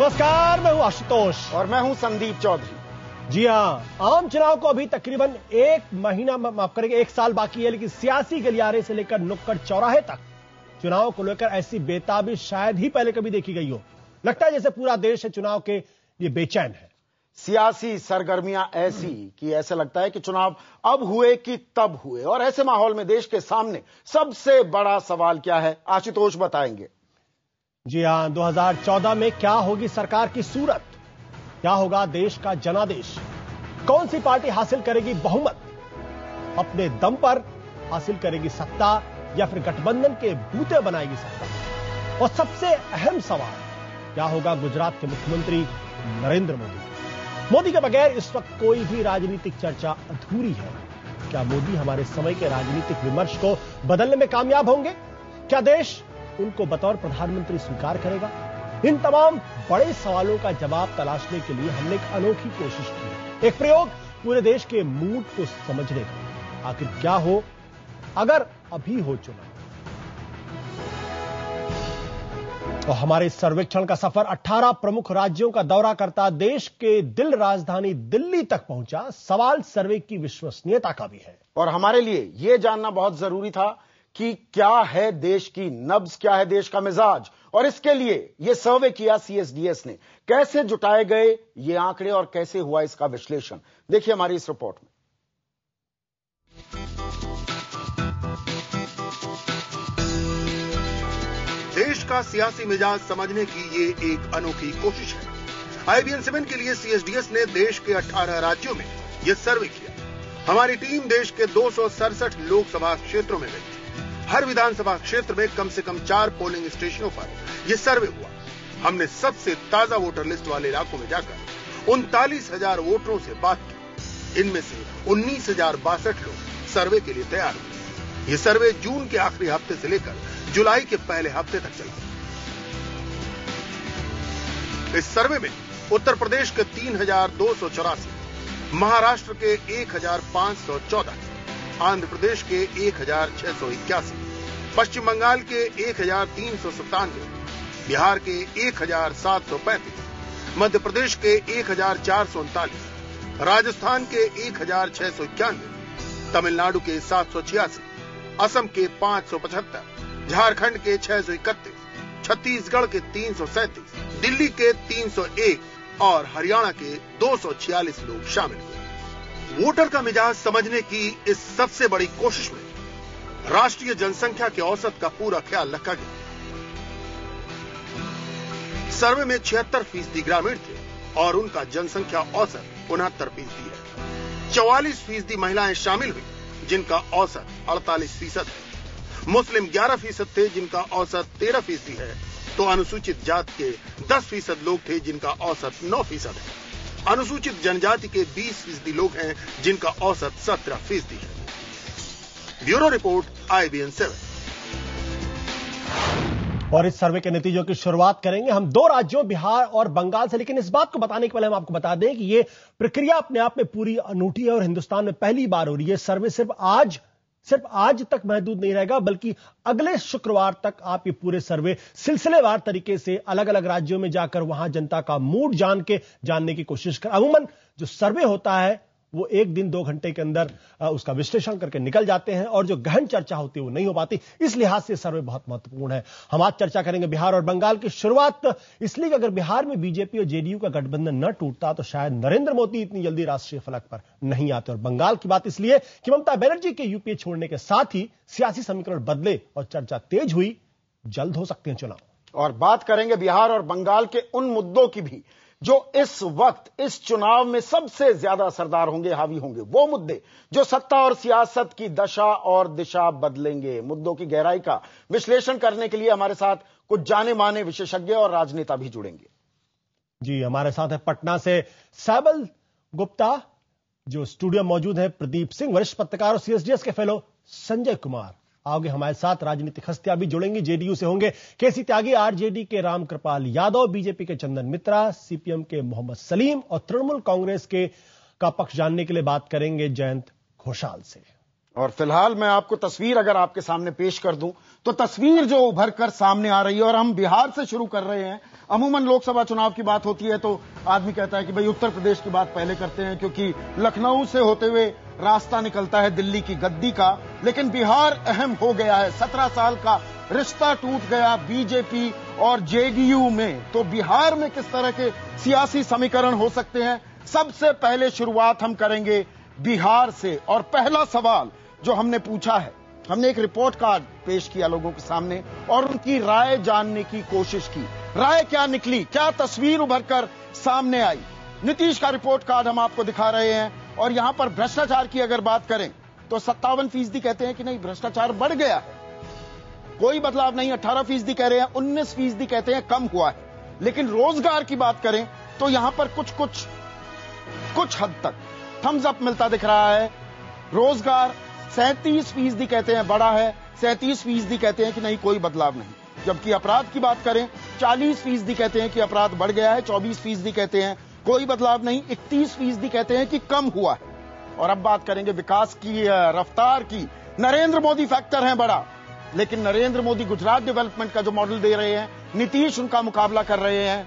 नमस्कार, मैं हूं आशुतोष और मैं हूं संदीप चौधरी। जी हां, आम चुनाव को अभी तकरीबन एक महीना, माफ करेंगे, एक साल बाकी है, लेकिन सियासी गलियारे से लेकर नुक्कड़ चौराहे तक चुनाव को लेकर ऐसी बेताबी शायद ही पहले कभी देखी गई हो। लगता है जैसे पूरा देश है चुनाव के लिए बेचैन है। सियासी सरगर्मियां ऐसी कि ऐसा लगता है कि चुनाव अब हुए कि तब हुए। और ऐसे माहौल में देश के सामने सबसे बड़ा सवाल क्या है, आशुतोष बताएंगे। जी हां, 2014 में क्या होगी सरकार की सूरत, क्या होगा देश का जनादेश, कौन सी पार्टी हासिल करेगी बहुमत, अपने दम पर हासिल करेगी सत्ता या फिर गठबंधन के बूते बनाएगी सत्ता, और सबसे अहम सवाल क्या होगा गुजरात के मुख्यमंत्री नरेंद्र मोदी के बगैर इस वक्त कोई भी राजनीतिक चर्चा अधूरी है। क्या मोदी हमारे समय के राजनीतिक विमर्श को बदलने में कामयाब होंगे? क्या देश उनको बतौर प्रधानमंत्री स्वीकार करेगा? इन तमाम बड़े सवालों का जवाब तलाशने के लिए हमने एक अनोखी कोशिश की, एक प्रयोग पूरे देश के मूड को समझने का। आखिर क्या हो अगर अभी हो चुनाव। तो हमारे इस सर्वेक्षण का सफर 18 प्रमुख राज्यों का दौरा करता देश के दिल राजधानी दिल्ली तक पहुंचा। सवाल सर्वे की विश्वसनीयता का भी है, और हमारे लिए यह जानना बहुत जरूरी था कि क्या है देश की नब्ज, क्या है देश का मिजाज। और इसके लिए यह सर्वे किया सीएसडीएस ने। कैसे जुटाए गए ये आंकड़े और कैसे हुआ इसका विश्लेषण, देखिए हमारी इस रिपोर्ट में। देश का सियासी मिजाज समझने की ये एक अनोखी कोशिश है। IBN 7 के लिए सीएसडीएस ने देश के 18 राज्यों में यह सर्वे किया। हमारी टीम देश के 267 लोकसभा क्षेत्रों में गई। हर विधानसभा क्षेत्र में कम से कम 4 पोलिंग स्टेशनों पर यह सर्वे हुआ। हमने सबसे ताजा वोटर लिस्ट वाले इलाकों में जाकर 39,000 वोटरों से बात की। इनमें से 19,062 लोग सर्वे के लिए तैयार हुए। यह सर्वे जून के आखिरी हफ्ते से लेकर जुलाई के पहले हफ्ते तक चला। इस सर्वे में उत्तर प्रदेश के 3,284, महाराष्ट्र के 1,514, आंध्र प्रदेश के 1,681, पश्चिम बंगाल के 1,397, बिहार के 1,735, मध्य प्रदेश के 1,439, राजस्थान के 1,691, तमिलनाडु के 786, असम के 575, झारखंड के 631, छत्तीसगढ़ के 337, दिल्ली के 301 और हरियाणा के 246 लोग शामिल हुए। वोटर का मिजाज समझने की इस सबसे बड़ी कोशिश में राष्ट्रीय जनसंख्या के औसत का पूरा ख्याल रखा गया। सर्वे में 76% ग्रामीण थे और उनका जनसंख्या औसत 69% है। 44% महिलाएं शामिल हुई जिनका औसत 48% है। मुस्लिम 11% थे जिनका औसत 13% है, तो अनुसूचित जाति के 10% लोग थे जिनका औसत 9% है। अनुसूचित जनजाति के 20% लोग हैं जिनका औसत 17% है। Bureau report IBN 7। और इस सर्वे के नतीजों की शुरुआत करेंगे हम 2 राज्यों बिहार और बंगाल से। लेकिन इस बात को बताने के पहले हम आपको बता दें कि यह प्रक्रिया अपने आप में पूरी अनूठी है और हिंदुस्तान में पहली बार हो रही है। सर्वे सिर्फ आज तक महदूद नहीं रहेगा, बल्कि अगले शुक्रवार तक आप ये पूरे सर्वे सिलसिलेवार तरीके से अलग अलग राज्यों में जाकर वहां जनता का मूड जानने की कोशिश कर। अमूमन जो सर्वे होता है वो 1 दिन 2 घंटे के अंदर उसका विश्लेषण करके निकल जाते हैं और जो गहन चर्चा होती है वो नहीं हो पाती। इस लिहाज से सर्वे बहुत महत्वपूर्ण है। हम आज चर्चा करेंगे बिहार और बंगाल की। शुरुआत इसलिए कि अगर बिहार में बीजेपी और जेडीयू का गठबंधन न टूटता तो शायद नरेंद्र मोदी इतनी जल्दी राष्ट्रीय फलक पर नहीं आते। और बंगाल की बात इसलिए कि ममता बनर्जी के यूपीए छोड़ने के साथ ही सियासी समीकरण बदले और चर्चा तेज हुई। जल्द हो सकते हैं चुनाव। और बात करेंगे बिहार और बंगाल के उन मुद्दों की भी जो इस वक्त इस चुनाव में सबसे ज्यादा असरदार होंगे, हावी होंगे। वो मुद्दे जो सत्ता और सियासत की दशा और दिशा बदलेंगे। मुद्दों की गहराई का विश्लेषण करने के लिए हमारे साथ कुछ जाने माने विशेषज्ञ और राजनेता भी जुड़ेंगे। जी, हमारे साथ है पटना से सैबल गुप्ता जो स्टूडियो मौजूद है, प्रदीप सिंह वरिष्ठ पत्रकार और सीएसडीएस के फेलो संजय कुमार। आगे हमारे साथ राजनीतिक हस्तियां भी जुड़ेंगी। जेडीयू से होंगे केसी त्यागी, आरजेडी के रामकृपाल यादव, बीजेपी के चंदन मित्रा, सीपीएम के मोहम्मद सलीम और तृणमूल कांग्रेस का पक्ष जानने के लिए बात करेंगे जयंत घोषाल से। और फिलहाल मैं आपको तस्वीर अगर आपके सामने पेश कर दूं तो तस्वीर जो उभर कर सामने आ रही है, और हम बिहार से शुरू कर रहे हैं। अमूमन लोकसभा चुनाव की बात होती है तो आदमी कहता है कि भाई उत्तर प्रदेश की बात पहले करते हैं, क्योंकि लखनऊ से होते हुए रास्ता निकलता है दिल्ली की गद्दी का। लेकिन बिहार अहम हो गया है। 17 साल का रिश्ता टूट गया बीजेपी और जेडीयू में। तो बिहार में किस तरह के सियासी समीकरण हो सकते हैं, सबसे पहले शुरुआत हम करेंगे बिहार से। और पहला सवाल जो हमने पूछा है, हमने एक रिपोर्ट कार्ड पेश किया लोगों के सामने और उनकी राय जानने की कोशिश की। राय क्या निकली, क्या तस्वीर उभर कर सामने आई। नीतीश का रिपोर्ट कार्ड हम आपको दिखा रहे हैं। और यहां पर भ्रष्टाचार की अगर बात करें तो 57% कहते हैं कि नहीं, भ्रष्टाचार बढ़ गया है, कोई बदलाव नहीं। 18% कह रहे हैं, 19% कहते हैं कम हुआ है। लेकिन रोजगार की बात करें तो यहां पर कुछ हद तक थम्स अप मिलता दिख रहा है। रोजगार 37% कहते हैं बढ़ा है, 37% कहते हैं कि नहीं, कोई बदलाव नहीं। जबकि अपराध की बात करें 40% कहते हैं कि अपराध बढ़ गया है, 24% कहते हैं कोई बदलाव नहीं, 31% कहते हैं कि कम हुआ है। और अब बात करेंगे विकास की रफ्तार की। नरेंद्र मोदी फैक्टर है बड़ा, लेकिन नरेंद्र मोदी गुजरात डेवलपमेंट का जो मॉडल दे रहे हैं, नीतीश उनका मुकाबला कर रहे हैं,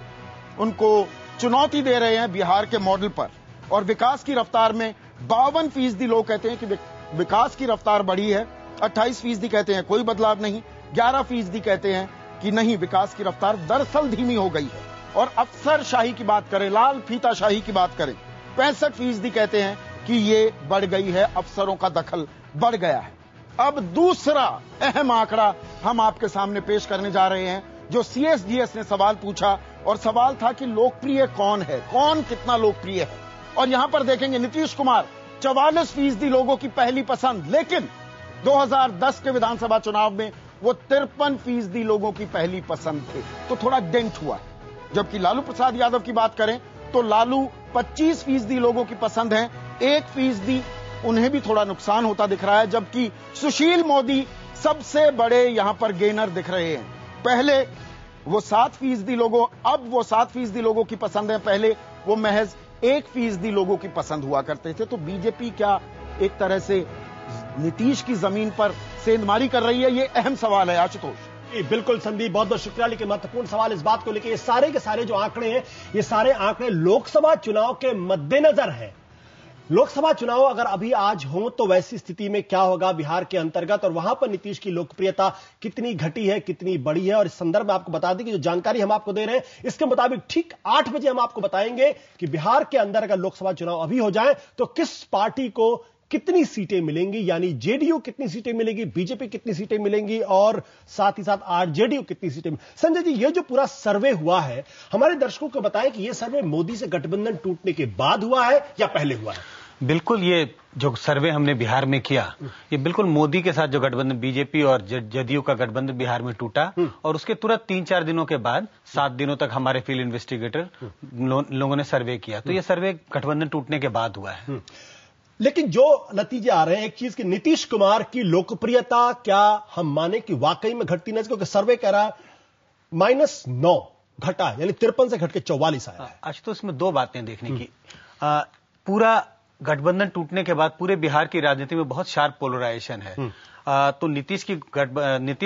उनको चुनौती दे रहे हैं बिहार के मॉडल पर। और विकास की रफ्तार में 52% लोग कहते हैं कि विकास की रफ्तार बढ़ी है, 28% कहते हैं कोई बदलाव नहीं, 11% कहते हैं कि नहीं, विकास की रफ्तार दरअसल धीमी हो गई है। और अफसरशाही की बात करें, लाल फीताशाही की बात करें, 65% कहते हैं कि ये बढ़ गई है, अफसरों का दखल बढ़ गया है। अब दूसरा अहम आंकड़ा हम आपके सामने पेश करने जा रहे हैं, जो CSDS ने सवाल पूछा। और सवाल था कि लोकप्रिय कौन है, कौन कितना लोकप्रिय है। और यहां पर देखेंगे नीतीश कुमार 44% लोगों की पहली पसंद, लेकिन 2010 के विधानसभा चुनाव में वो 53% लोगों की पहली पसंद थे, तो थोड़ा डेंट हुआ है। जबकि लालू प्रसाद यादव की बात करें तो लालू 25% लोगों की पसंद है, 1% उन्हें भी थोड़ा नुकसान होता दिख रहा है। जबकि सुशील मोदी सबसे बड़े यहां पर गेनर दिख रहे हैं। पहले वो 7% लोगों, अब वो 7% लोगों की पसंद है, पहले वो महज 1% लोगों की पसंद हुआ करते थे। तो बीजेपी क्या एक तरह से नीतीश की जमीन पर सेंधमारी कर रही है, ये अहम सवाल है आशुतोष। बिल्कुल संदीप, बहुत बहुत शुक्रिया। लेकिन महत्वपूर्ण सवाल इस बात को लेकर, ये सारे के सारे जो आंकड़े हैं, ये सारे आंकड़े लोकसभा चुनाव के मद्देनजर हैं। लोकसभा चुनाव अगर अभी आज हो तो वैसी स्थिति में क्या होगा बिहार के अंतर्गत, और वहां पर नीतीश की लोकप्रियता कितनी घटी है, कितनी बढ़ी है। और इस संदर्भ में आपको बता दें कि जो जानकारी हम आपको दे रहे हैं, इसके मुताबिक ठीक 8 बजे हम आपको बताएंगे कि बिहार के अंदर अगर लोकसभा चुनाव अभी हो जाए तो किस पार्टी को कितनी सीटें मिलेंगी, यानी जेडीयू कितनी सीटें मिलेंगी, बीजेपी कितनी सीटें मिलेंगी, और साथ ही साथ आरजेडीयू कितनी सीटें। संजय जी, ये जो पूरा सर्वे हुआ है, हमारे दर्शकों को बताएं कि ये सर्वे मोदी से गठबंधन टूटने के बाद हुआ है या पहले हुआ है? बिल्कुल, ये जो सर्वे हमने बिहार में किया, ये बिल्कुल मोदी के साथ जो गठबंधन बीजेपी और जदयू का गठबंधन बिहार में टूटा, और उसके तुरंत 3-4 दिनों के बाद 7 दिनों तक हमारे फील्ड इन्वेस्टिगेटर लोगों ने सर्वे किया। तो ये सर्वे गठबंधन टूटने के बाद हुआ है। लेकिन जो नतीजे आ रहे हैं एक चीज कि नीतीश कुमार की लोकप्रियता क्या हम माने कि वाकई में घटती नहीं, क्योंकि सर्वे कह रहा है -9 घटा, यानी 53 से घट के 44 आया है। आज तो इसमें 2 बातें देखने की। पूरा गठबंधन टूटने के बाद पूरे बिहार की राजनीति में बहुत शार्प पोलराइजेशन है। तो नीतीश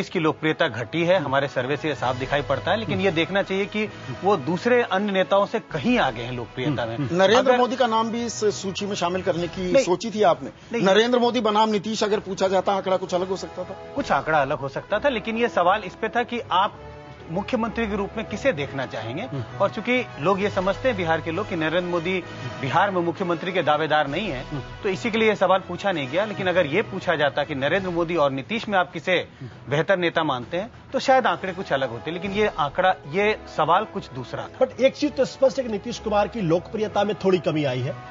की लोकप्रियता घटी है, हमारे सर्वे से साफ दिखाई पड़ता है। लेकिन ये देखना चाहिए कि वो दूसरे अन्य नेताओं से कहीं आगे हैं लोकप्रियता में। नरेंद्र मोदी का नाम भी इस सूची में शामिल करने की सोची थी आपने? नरेंद्र मोदी बनाम नीतीश अगर पूछा जाता, आंकड़ा कुछ अलग हो सकता था? कुछ आंकड़ा अलग हो सकता था, लेकिन ये सवाल इस पे था कि आप मुख्यमंत्री के रूप में किसे देखना चाहेंगे। और चूंकि लोग ये समझते हैं, बिहार के लोग, कि नरेंद्र मोदी बिहार में मुख्यमंत्री के दावेदार नहीं है, तो इसी के लिए यह सवाल पूछा नहीं गया। लेकिन अगर ये पूछा जाता कि नरेंद्र मोदी और नीतीश में आप किसे बेहतर नेता मानते हैं, तो शायद आंकड़े कुछ अलग होते। लेकिन ये सवाल कुछ दूसरा था। बट एक चीज तो स्पष्ट है कि नीतीश कुमार की लोकप्रियता में थोड़ी कमी आई है।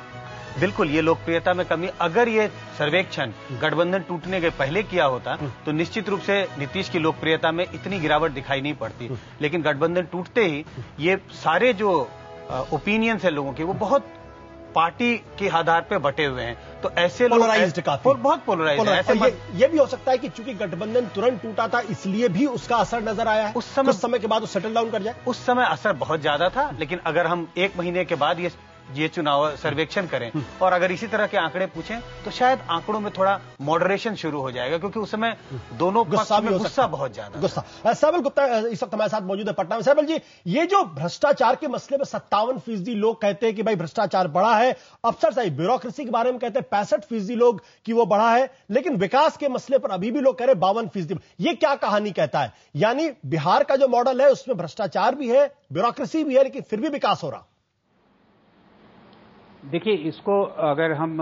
बिल्कुल, ये लोकप्रियता में कमी, अगर ये सर्वेक्षण गठबंधन टूटने के पहले किया होता तो निश्चित रूप से नीतीश की लोकप्रियता में इतनी गिरावट दिखाई नहीं पड़ती। लेकिन गठबंधन टूटते ही ये सारे जो ओपिनियंस है लोगों के, वो बहुत पार्टी के आधार पे बटे हुए हैं। तो ऐसे पोलराइज्ड काफी, बहुत पोलराइज्ड है। ऐसे ये भी हो सकता है कि चूंकि गठबंधन तुरंत टूटा था, इसलिए भी उसका असर नजर आया है। उस समय के बाद वो सेटल डाउन कर जाए। उस समय असर बहुत ज्यादा था, लेकिन अगर हम 1 महीने के बाद ये ये चुनाव सर्वेक्षण करें और अगर इसी तरह के आंकड़े पूछें तो शायद आंकड़ों में थोड़ा मॉडरेशन शुरू हो जाएगा, क्योंकि उस समय दोनों पक्ष में गुस्सा बहुत ज्यादा। गुस्सा। सैबल गुप्ता इस वक्त हमारे साथ मौजूद है पटना में। सैबल जी, ये जो भ्रष्टाचार के मसले में 57% लोग कहते हैं कि भाई भ्रष्टाचार बढ़ा है, अफसरशाही ब्यूरोक्रेसी के बारे में कहते हैं 65% लोग कि वो बढ़ा है, लेकिन विकास के मसले पर अभी भी लोग कह रहे हैं 52%। ये क्या कहानी कहता है? यानी बिहार का जो मॉडल है उसमें भ्रष्टाचार भी है, ब्यूरोक्रेसी भी है, लेकिन फिर भी विकास हो रहा। देखिए, इसको अगर हम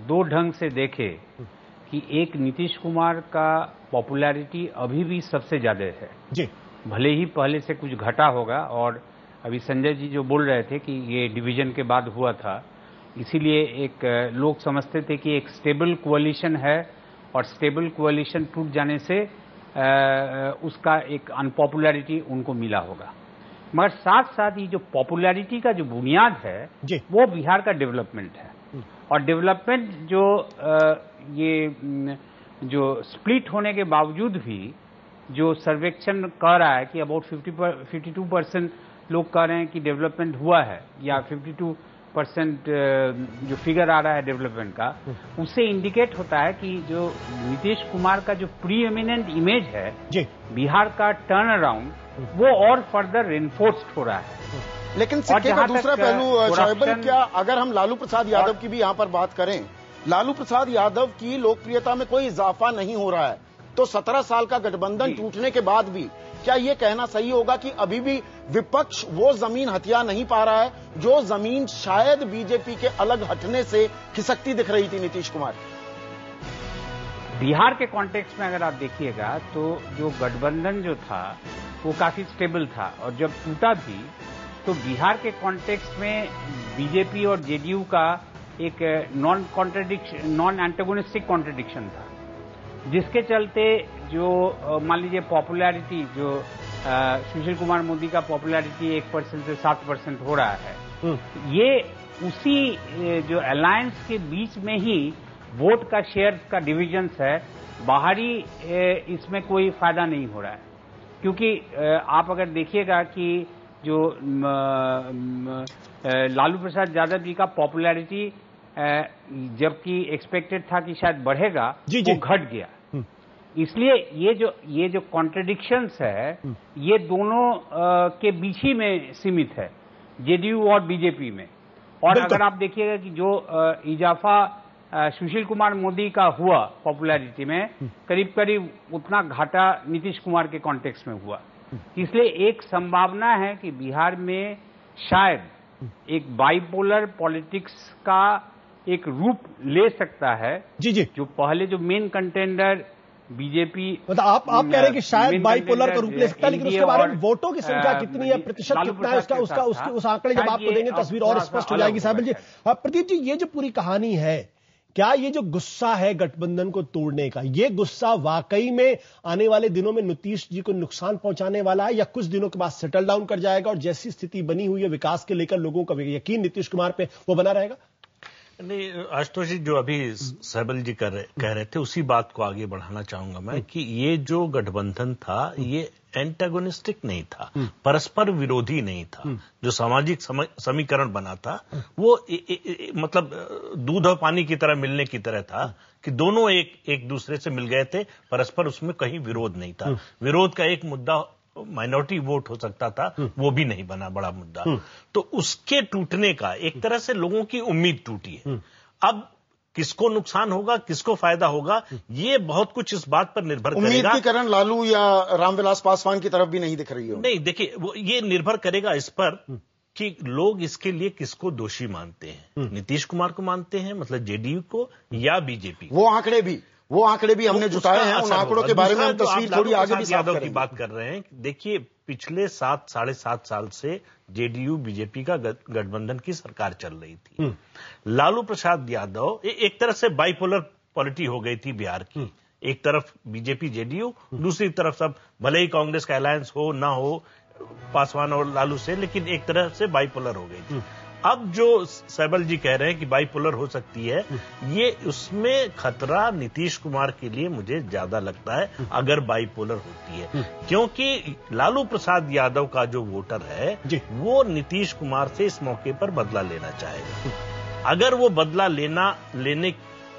दो ढंग से देखें कि एक, नीतीश कुमार का पॉपुलैरिटी अभी भी सबसे ज्यादा है जी, भले ही पहले से कुछ घटा होगा, और अभी संजय जी जो बोल रहे थे कि ये डिवीजन के बाद हुआ था, इसीलिए एक लोग समझते थे कि एक स्टेबल कोalition है और स्टेबल कोalition टूट जाने से उसका एक अनपॉपुलैरिटी उनको मिला होगा। मगर साथ साथ ये जो पॉपुलैरिटी का जो बुनियाद है वो बिहार का डेवलपमेंट है, और डेवलपमेंट ये जो स्प्लिट होने के बावजूद भी जो सर्वेक्षण कह रहा है कि अबाउट 52% लोग कह रहे हैं कि डेवलपमेंट हुआ है, या 52% जो फिगर आ रहा है डेवलपमेंट का, उससे इंडिकेट होता है कि जो नीतीश कुमार का जो प्री एमिनेंट इमेज है बिहार का टर्न अराउंड, वो और फर्दर रेनफोर्स्ड हो रहा है। लेकिन सिक्के का दूसरा पहलू शायबल, क्या अगर हम लालू प्रसाद यादव की भी यहां पर बात करें, लालू प्रसाद यादव की लोकप्रियता में कोई इजाफा नहीं हो रहा है, तो 17 साल का गठबंधन टूटने के बाद भी क्या यह कहना सही होगा कि अभी भी विपक्ष वो जमीन हथिया नहीं पा रहा है जो जमीन शायद बीजेपी के अलग हटने से खिसकती दिख रही थी नीतीश कुमार? बिहार के कॉन्टेक्स्ट में अगर आप देखिएगा तो जो गठबंधन जो था वो काफी स्टेबल था, और जब टूटा भी तो बिहार के कॉन्टेक्स्ट में बीजेपी और जेडीयू का एक नॉन एंटागोनिस्टिक कॉन्ट्रडिक्शन था, जिसके चलते जो मान लीजिए पॉपुलैरिटी जो सुशील कुमार मोदी का पॉपुलैरिटी 1% से 7% हो रहा है, ये उसी जो अलायंस के बीच में ही वोट का शेयर का डिविजन्स है, बाहरी इसमें कोई फायदा नहीं हो रहा है। क्योंकि आप अगर देखिएगा कि जो लालू प्रसाद यादव जी का पॉपुलैरिटी जबकि एक्सपेक्टेड था कि शायद बढ़ेगा, वो घट गया। इसलिए ये जो कॉन्ट्रडिक्शंस है ये दोनों के बीच ही में सीमित है, जेडीयू और बीजेपी में। और अगर आप देखिएगा कि जो इजाफा सुशील कुमार मोदी का हुआ पॉपुलैरिटी में, करीब करीब उतना घाटा नीतीश कुमार के कॉन्टेक्स्ट में हुआ। इसलिए एक संभावना है कि बिहार में शायद एक बाइपोलर पॉलिटिक्स का एक रूप ले सकता है। जी जो पहले जो मेन कंटेंडर बीजेपी, मतलब आप कह रहे हैं कि शायद बाइपोलर का रूप ले सकता है, लेकिन उसके बारे में वोटों की संख्या कितनी है, प्रतिशत कितना है, उस आंकड़े जब आपको देंगे तस्वीर और स्पष्ट हो जाएगी। साहब जी, प्रदीप जी, ये जो पूरी कहानी है, क्या ये जो गुस्सा है गठबंधन को तोड़ने का, ये गुस्सा वाकई में आने वाले दिनों में नीतीश जी को नुकसान पहुंचाने वाला है, या कुछ दिनों के बाद सेटल डाउन कर जाएगा और जैसी स्थिति बनी हुई है विकास के लेकर लोगों का यकीन नीतीश कुमार पे वो बना रहेगा? नहीं, आशुतोष जी, जो अभी सहबल जी कह रहे थे उसी बात को आगे बढ़ाना चाहूंगा मैं कि ये जो गठबंधन था ये एंटागोनिस्टिक नहीं था, परस्पर विरोधी नहीं था। जो सामाजिक समीकरण बना था वो मतलब दूध और पानी की तरह मिलने की तरह था कि दोनों एक दूसरे से मिल गए थे, परस्पर उसमें कहीं विरोध नहीं था। विरोध का एक मुद्दा माइनॉरिटी वोट हो सकता था, वो भी नहीं बना बड़ा मुद्दा। तो उसके टूटने का एक तरह से लोगों की उम्मीद टूटी है। अब किसको नुकसान होगा, किसको फायदा होगा, ये बहुत कुछ इस बात पर निर्भर करेगा। उम्मीद की किरण लालू या रामविलास पासवान की तरफ भी नहीं दिख रही हो। नहीं, देखिए, ये निर्भर करेगा इस पर कि लोग इसके लिए किसको दोषी मानते हैं। नीतीश कुमार को मानते हैं, मतलब जेडीयू को, या बीजेपी। वो आंकड़े भी हमने जुटाए हैं, उन आंकड़ों के बारे में हम तस्वीर थोड़ी आगे भी यादव की बात कर रहे हैं। देखिए, पिछले 7-7.5 साल से जेडीयू बीजेपी का गठबंधन की सरकार चल रही थी। लालू प्रसाद यादव एक तरह से बाइपोलर पॉलिटी हो गई थी बिहार की, एक तरफ बीजेपी जेडीयू, दूसरी तरफ सब, भले ही कांग्रेस का अलायंस हो ना हो पासवान और लालू से, लेकिन एक तरह से बाइपोलर हो गई थी। अब जो सहबल जी कह रहे हैं कि बाइपोलर हो सकती है, ये उसमें खतरा नीतीश कुमार के लिए मुझे ज्यादा लगता है अगर बाइपोलर होती है, क्योंकि लालू प्रसाद यादव का जो वोटर है वो नीतीश कुमार से इस मौके पर बदला लेना चाहेगा। अगर वो बदला लेने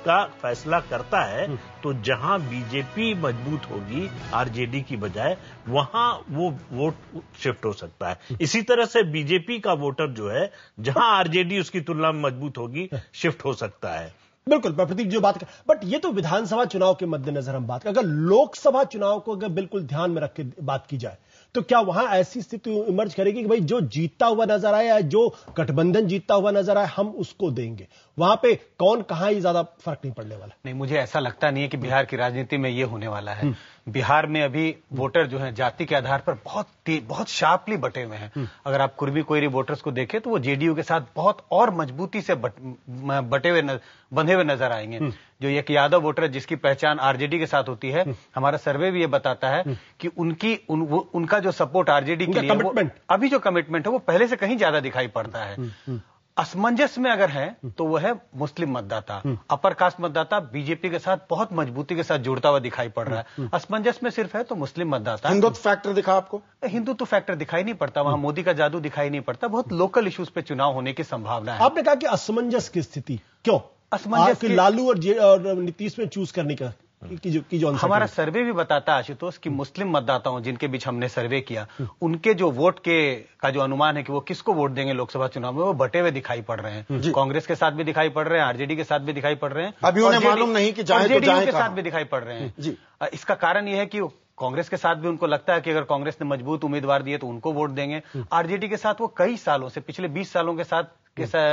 का फैसला करता है तो जहां बीजेपी मजबूत होगी आरजेडी की बजाय, वहां वो वोट शिफ्ट हो सकता है। इसी तरह से बीजेपी का वोटर जो है जहां आरजेडी उसकी तुलना में मजबूत होगी, शिफ्ट हो सकता है। बिल्कुल प्रतीक जो बात कर, बट ये तो विधानसभा चुनाव के मद्देनजर हम बात करें। अगर लोकसभा चुनाव को अगर बिल्कुल ध्यान में रख के बात की जाए तो क्या वहां ऐसी स्थिति इमर्ज करेगी कि भाई जो जीतता हुआ नजर आए या जो गठबंधन जीतता हुआ नजर आए हम उसको देंगे? वहां पे कौन कहां ये ज्यादा फर्क नहीं पड़ने वाला? नहीं, मुझे ऐसा लगता नहीं है कि बिहार की राजनीति में ये होने वाला है। बिहार में अभी वोटर जो है जाति के आधार पर बहुत शार्पली बटे हुए हैं। अगर आप कुर्मी कोयरी वोटर्स को देखें तो वो जेडीयू के साथ बहुत और मजबूती से बंधे हुए नजर आएंगे। जो एक यादव वोटर जिसकी पहचान आरजेडी के साथ होती है, हमारा सर्वे भी ये बताता है कि उनका जो सपोर्ट आरजेडी के लिए अभी जो कमिटमेंट है वो पहले से कहीं ज्यादा दिखाई पड़ता है। असमंजस में अगर है तो वो है मुस्लिम मतदाता, अपर कास्ट मतदाता बीजेपी के साथ बहुत मजबूती के साथ जुड़ता हुआ दिखाई पड़ रहा है। असमंजस में सिर्फ है तो मुस्लिम मतदाता। हिंदुत्व फैक्टर दिखा आपको? हिंदुत्व फैक्टर दिखाई नहीं पड़ता, वहां मोदी का जादू दिखाई नहीं पड़ता। बहुत लोकल इश्यूज पे चुनाव होने की संभावना है। आपने कहा कि असमंजस की स्थिति क्यों? असमंजस लालू और नीतीश में चूज करने का की जो हमारा सर्वे भी बताता है आशुतोष कि मुस्लिम मतदाताओं जिनके बीच हमने सर्वे किया, उनके जो वोट का जो अनुमान है कि वो किसको वोट देंगे लोकसभा चुनाव में, वो बटे हुए दिखाई पड़ रहे हैं। कांग्रेस के साथ भी दिखाई पड़ रहे हैं, आरजेडी के साथ भी दिखाई पड़ रहे हैं, अभी उन्हें मालूम नहीं कि जाए तो जाए के साथ भी दिखाई पड़ रहे हैं। इसका कारण यह है कि कांग्रेस के साथ भी उनको लगता है कि अगर कांग्रेस ने मजबूत उम्मीदवार दिए तो उनको वोट देंगे। आरजेडी के साथ वो कई सालों से, पिछले 20 सालों के साथ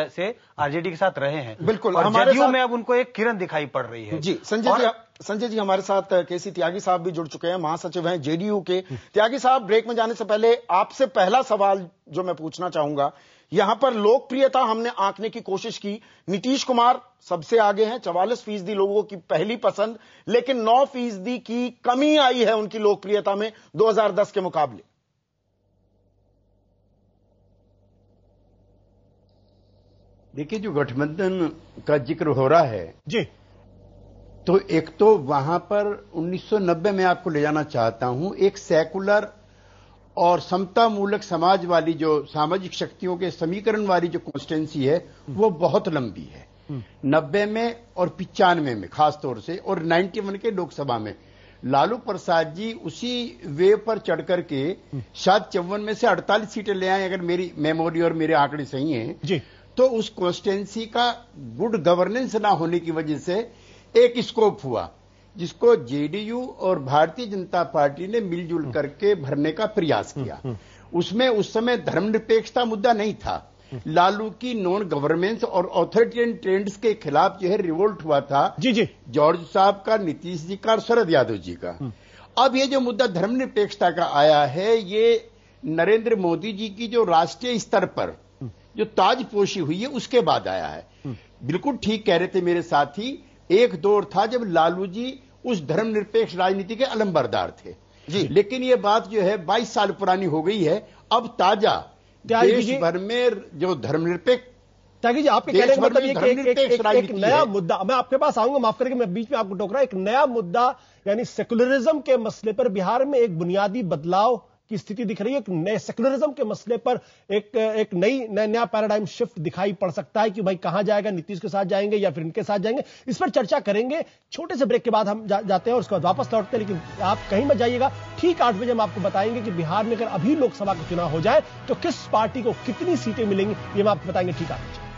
से आरजेडी के साथ रहे हैं। बिल्कुल, और जदयू में अब उनको एक किरण दिखाई पड़ रही है। जी संजय जी हमारे साथ केसी त्यागी साहब भी जुड़ चुके हैं, महासचिव हैं जेडीयू के। त्यागी साहब, ब्रेक में जाने से पहले आपसे पहला सवाल जो मैं पूछना चाहूंगा, यहां पर लोकप्रियता हमने आंकने की कोशिश की। नीतीश कुमार सबसे आगे हैं, 44% लोगों की पहली पसंद, लेकिन 9% की कमी आई है उनकी लोकप्रियता में 2010 के मुकाबले। देखिए, जो गठबंधन का जिक्र हो रहा है जी, तो एक तो वहां पर 1990 में आपको ले जाना चाहता हूं, एक सेकुलर और समता मूलक समाज वाली जो सामाजिक शक्तियों के समीकरण वाली जो कॉन्स्टिट्यूंसी है वो बहुत लंबी है। 90 में और 95 में खासतौर से, और 91 के लोकसभा में लालू प्रसाद जी उसी वे पर चढ़ करके शायद 54 में से 48 सीटें ले आए, अगर मेरी मेमोरी और मेरे आंकड़े सही हैं जी। तो उस कॉन्स्टिट्यूंसी का गुड गवर्नेंस ना होने की वजह से एक स्कोप हुआ, जिसको जेडीयू और भारतीय जनता पार्टी ने मिलजुल करके भरने का प्रयास किया। उसमें उस समय धर्मनिरपेक्षता मुद्दा नहीं था, लालू की नॉन गवर्नेंस और ऑथोरिटेरियन ट्रेंड्स के खिलाफ जो है रिवोल्ट हुआ था। जी जी, जॉर्ज साहब का, नीतीश जी का और शरद यादव जी का। अब ये जो मुद्दा धर्मनिरपेक्षता का आया है, ये नरेंद्र मोदी जी की जो राष्ट्रीय स्तर पर जो ताजपोशी हुई है उसके बाद आया है। बिल्कुल ठीक कह रहे थे मेरे साथी, एक दौर था जब लालू जी उस धर्मनिरपेक्ष राजनीति के अलंबरदार थे जी, लेकिन ये बात जो है 22 साल पुरानी हो गई है। अब ताजा देश भर में जो धर्मनिरपेक्ष, त्यागी जी आपके कहने का मतलब एक नया मुद्दा, मैं आपके पास आऊंगा, माफ करके मैं बीच में आपको टोक रहा, एक नया मुद्दा यानी सेकुलरिज्म के मसले पर बिहार में एक बुनियादी बदलाव की स्थिति दिख रही है। एक नए सेकुलरिज्म के मसले पर एक नया पैराडाइम शिफ्ट दिखाई पड़ सकता है कि भाई कहां जाएगा, नीतीश के साथ जाएंगे या फिर इनके साथ जाएंगे। इस पर चर्चा करेंगे, छोटे से ब्रेक के बाद हम जाते हैं और उसके बाद वापस लौटते हैं। लेकिन आप कहीं मत जाइएगा, ठीक 8 बजे हम आपको बताएंगे कि बिहार में अगर अभी लोकसभा का चुनाव हो जाए तो किस पार्टी को कितनी सीटें मिलेंगी, ये हम आपको बताएंगे ठीक 8 बजे।